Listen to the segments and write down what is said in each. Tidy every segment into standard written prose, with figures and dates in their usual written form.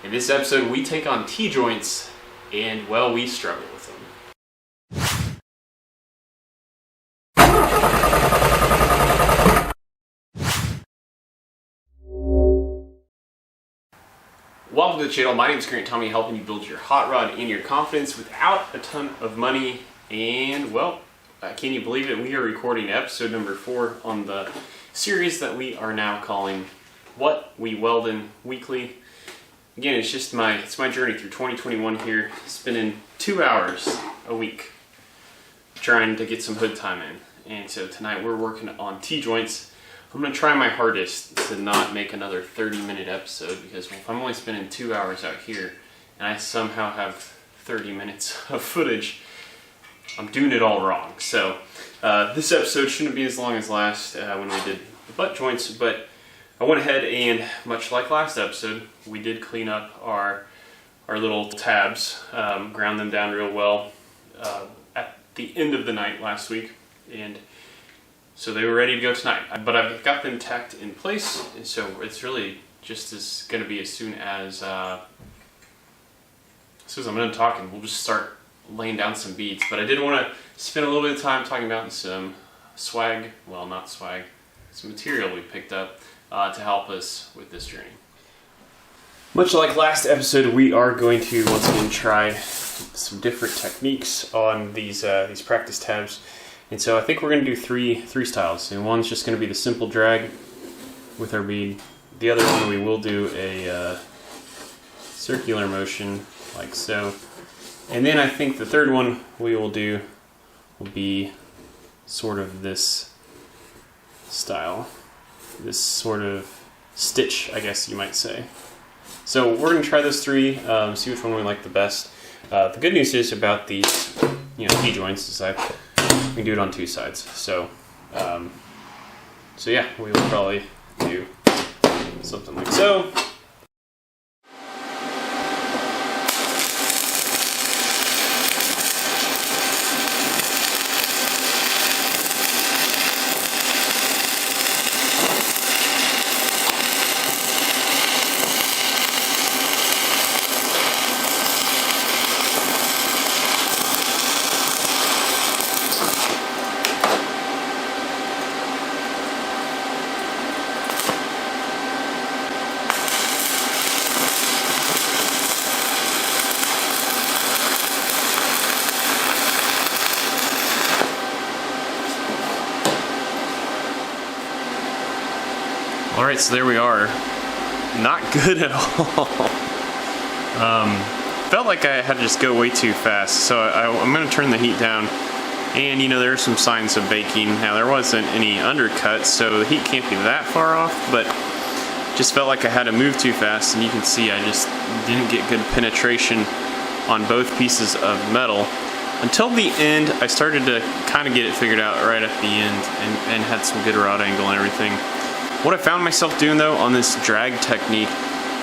In this episode, we take on T-joints, and well, we struggle with them. Welcome to the channel. My name is Grant Tommy, helping you build your hot rod and your confidence without a ton of money. And well, can you believe it? We are recording episode number 4 on the series that we are now calling What We Weld In Weekly. Again, it's just my journey through 2021 here, spending 2 hours a week trying to get some hood time in. And so tonight we're working on T-joints. I'm going to try my hardest to not make another 30-minute episode, because if I'm only spending 2 hours out here and I somehow have 30 minutes of footage, I'm doing it all wrong. So this episode shouldn't be as long as last when we did the butt joints, but I went ahead and, much like last episode, we did clean up our little tabs, ground them down real well at the end of the night last week, and so they were ready to go tonight. But I've got them tacked in place, and so it's really just going to be as soon as I'm done talking, we'll just start laying down some beads. But I did want to spend a little bit of time talking about some swag, well, not swag, some material we picked up to help us with this journey. Much like last episode, we are going to once again try some different techniques on these practice tabs. And so I think we're going to do three styles. And one's just going to be the simple drag with our bead. The other one we will do a circular motion like so. And then I think the third one we will do will be sort of this style. This sort of stitch, I guess you might say. So we're going to try those three, see which one we like the best. The good news is about these, T-joints is we can do it on 2 sides. So yeah, we will probably do something like so. Alright, so there we are. Not good at all. Felt like I had to just go way too fast, so I'm going to turn the heat down. And there are some signs of baking. Now, there wasn't any undercut, so the heat can't be that far off, but just felt like I had to move too fast, and you can see I just didn't get good penetration on both pieces of metal. Until the end, I started to kind of get it figured out right at the end and had some good rod angle and everything. What I found myself doing though on this drag technique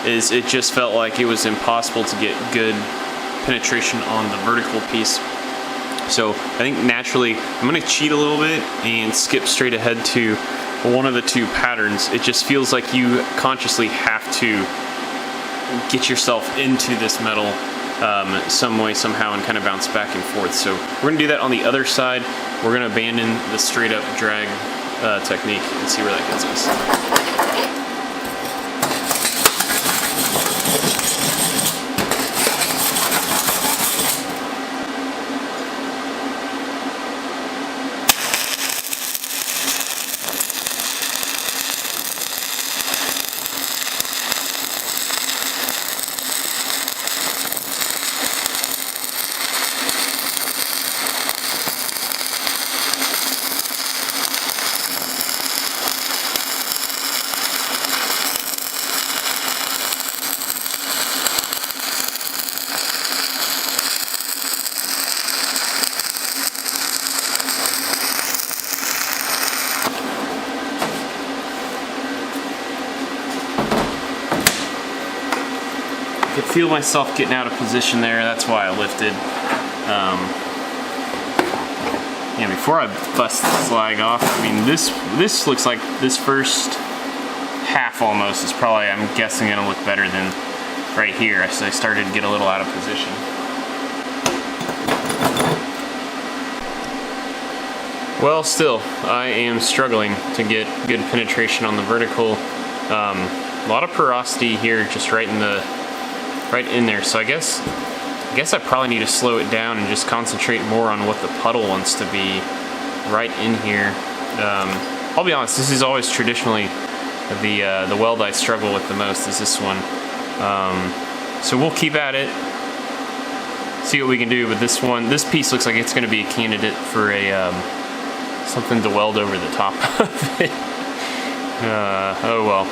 is it just felt like it was impossible to get good penetration on the vertical piece. So I think naturally I'm going to cheat a little bit and skip straight ahead to one of the 2 patterns. It just feels like you consciously have to get yourself into this metal some way, somehow, and kind of bounce back and forth. So we're going to do that on the other side. We're going to abandon the straight up drag technique and see where that gets us. I could feel myself getting out of position there. That's why I lifted. Yeah, before I bust the slag off, I mean, this looks like this first half almost is probably, I'm guessing, gonna look better than right here as I started to get a little out of position. Well, still, I am struggling to get good penetration on the vertical. A lot of porosity here, just right in there. So I guess I probably need to slow it down and just concentrate more on what the puddle wants to be right in here. I'll be honest, this is always traditionally the weld I struggle with the most is this one. So we'll keep at it, see what we can do. But this piece looks like it's going to be a candidate for a something to weld over the top of it. Oh well.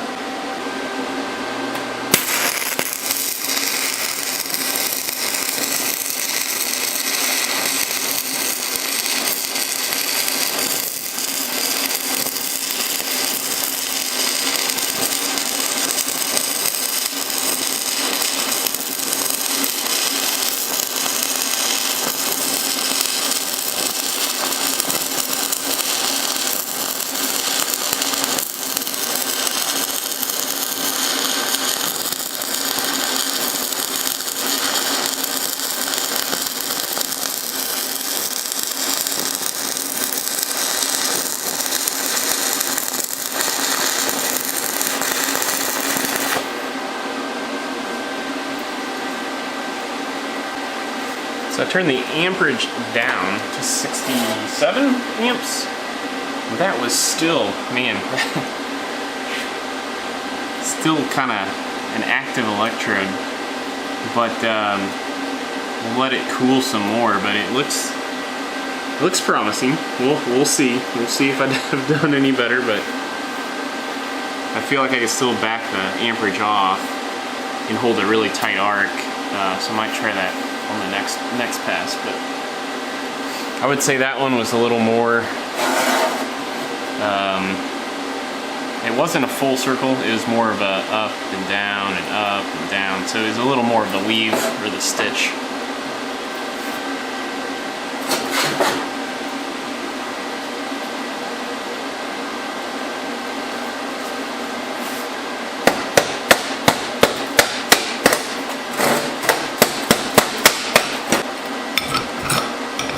So I turned the amperage down to 67 amps. That was still, man, still kind of an active electrode. But we'll let it cool some more. But it looks promising. We'll see. We'll see if I've done any better. But I feel like I can still back the amperage off and hold a really tight arc. So I might try that on the next pass. But I would say that one was a little more. It wasn't a full circle. It was more of a up and down and up and down. So it was a little more of the weave or the stitch.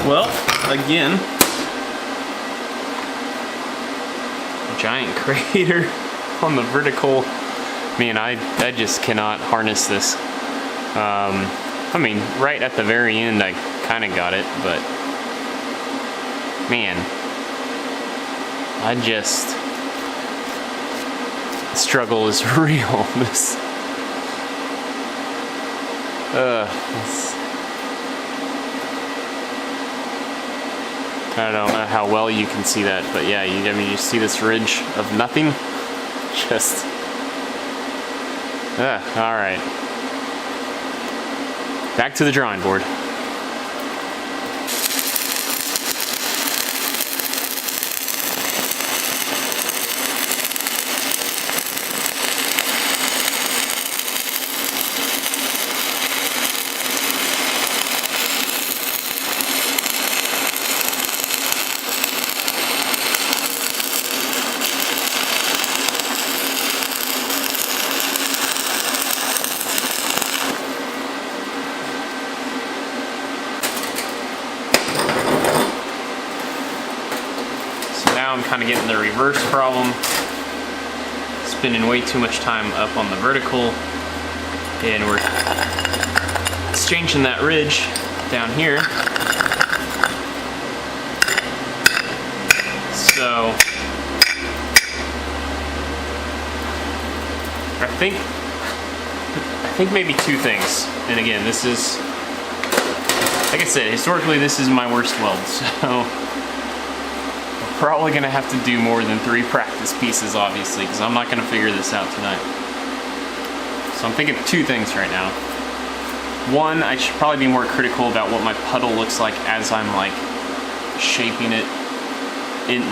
Well, again, a giant crater on the vertical. Man, I just cannot harness this. I mean, right at the very end, I kind of got it, but man, the struggle is real. This, I don't know how well you can see that, but yeah, I mean, you see this ridge of nothing? Just, all right. Back to the drawing board. I'm kind of getting the reverse problem, spending way too much time up on the vertical, and we're exchanging that ridge down here. So I think maybe two things. And again, this is, like I said, historically this is my worst weld, so probably gonna have to do more than 3 practice pieces, obviously, because I'm not gonna figure this out tonight. So I'm thinking 2 things right now. One, I should probably be more critical about what my puddle looks like as I'm like shaping it in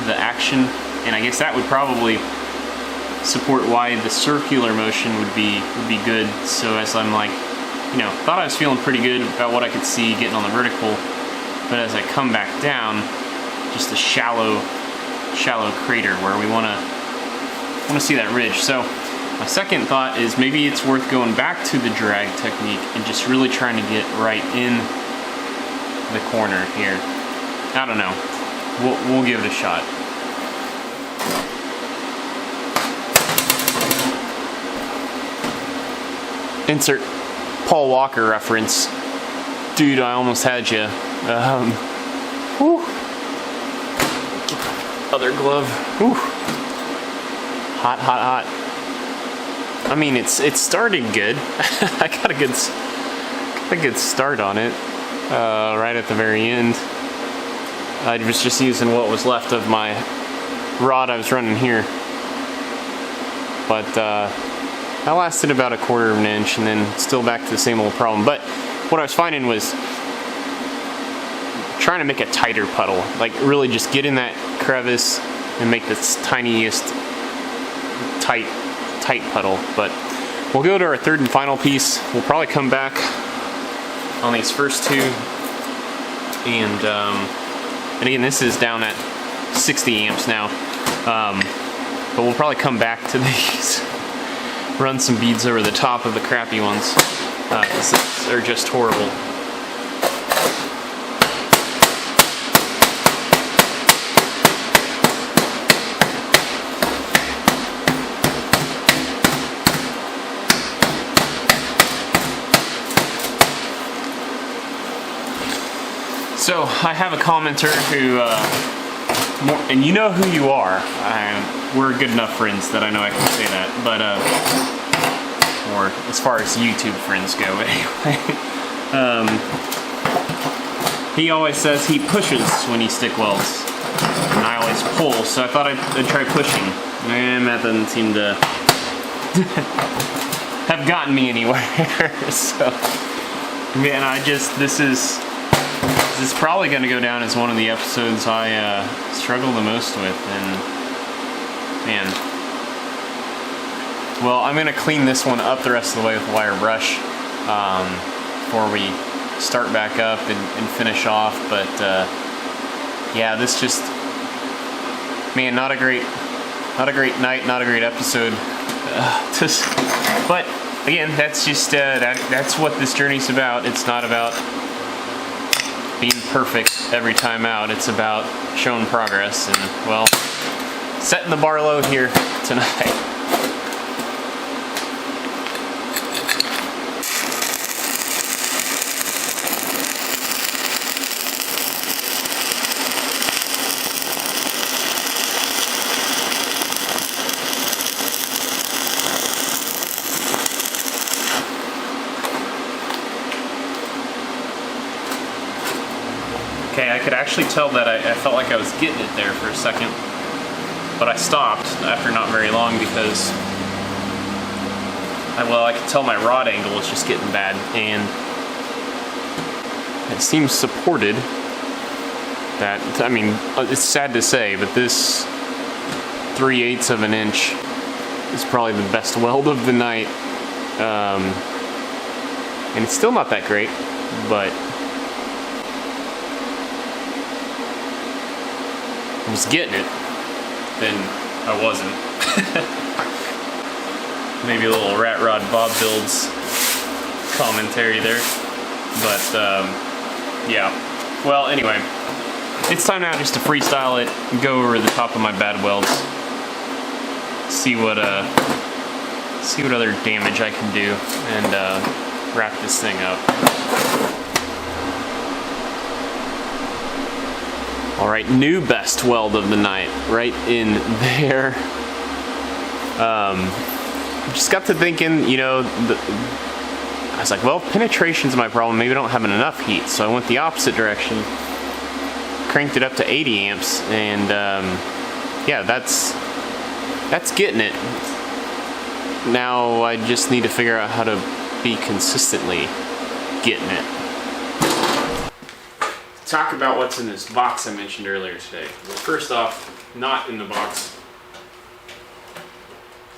the action, and I guess that would probably support why the circular motion would be good. So as I'm like, you know, thought I was feeling pretty good about what I could see getting on the vertical. But as I come back down, just a shallow crater where we want to see that ridge. So My second thought is maybe it's worth going back to the drag technique and just really trying to get right in the corner here. I don't know. We'll give it a shot. Insert Paul Walker reference. Dude, I almost had you. Whew. Other glove. Whew. Hot, hot, hot. I mean, it's starting good. I got a good start on it right at the very end. I was just using what was left of my rod I was running here, but that lasted about 1/4 of an inch, and then still back to the same old problem. But what I was finding was trying to make a tighter puddle, like really just get in that crevice and make this tiniest tight puddle. But we'll go to our third and final piece. We'll probably come back on these first two, and again, this is down at 60 amps now, but we'll probably come back to these, run some beads over the top of the crappy ones, because they're just horrible. So I have a commenter who, and you know who you are. We're good enough friends that I know I can say that, but or as far as YouTube friends go, anyway. He always says he pushes when he stick welds, and I always pull. So I thought I'd try pushing, and that doesn't seem to have gotten me anywhere. So, man, this is probably going to go down as one of the episodes I struggle the most with, and man. Well, I'm going to clean this one up the rest of the way with a wire brush before we start back up and finish off, but yeah, this just, man, not a great night, not a great episode. But again, that's just that's what this journey's about. It's not about being perfect every time out. It's about showing progress and, well, setting the bar low here tonight. Okay, I could actually tell that I felt like I was getting it there for a second, but I stopped after not very long because I could tell my rod angle was just getting bad, and it seems supported that, I mean, it's sad to say, but this 3/8 of an inch is probably the best weld of the night, and it's still not that great, but I was getting it, then I wasn't. Maybe a little Rat Rod Bob Builds commentary there, but yeah. Well, anyway, it's time now just to freestyle it and go over the top of my bad welds, see what other damage I can do, and wrap this thing up. Alright, new best weld of the night, right in there. Just got to thinking, you know, I was like, well, penetration's my problem, maybe I don't have enough heat, so I went the opposite direction, cranked it up to 80 amps, and yeah, that's getting it. Now I just need to figure out how to be consistently getting it. Talk about what's in this box I mentioned earlier today. Well, first off, not in the box,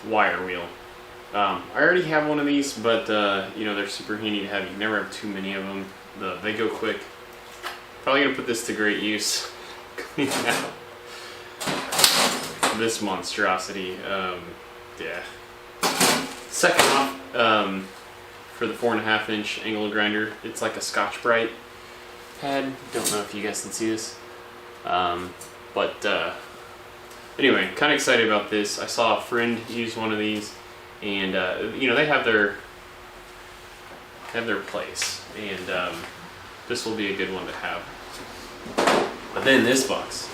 wire wheel. I already have one of these, but you know, they're super handy to have. You never have too many of them. They go quick. Probably gonna put this to great use. Clean out this monstrosity. Yeah. Second off, for the 4.5-inch angle grinder, it's like a Scotch-Brite pad. Don't know if you guys can see this, anyway, kind of excited about this. I saw a friend use one of these, and you know, they have their place, and this will be a good one to have. But then this box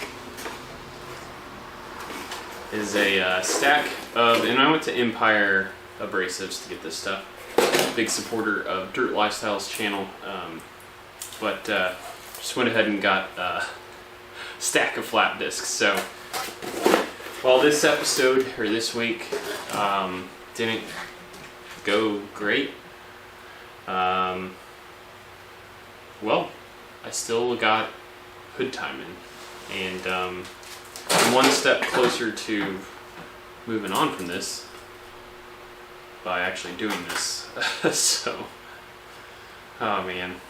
is a stack of, and I went to Empire Abrasives to get this stuff. Big supporter of Dirt Lifestyles channel, but just went ahead and got a stack of flat discs. So while this episode, or this week, didn't go great, well, I still got hood time in, and I'm one step closer to moving on from this by actually doing this. So, oh man,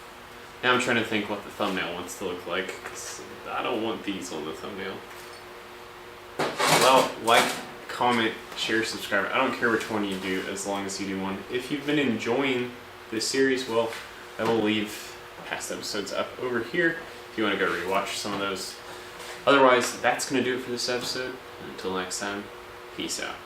now I'm trying to think what the thumbnail wants to look like, 'cause I don't want these on the thumbnail. Well, like, comment, share, subscribe. I don't care which one you do, as long as you do one. If you've been enjoying this series, well, I will leave past episodes up over here if you want to go rewatch some of those. Otherwise, that's going to do it for this episode. Until next time, peace out.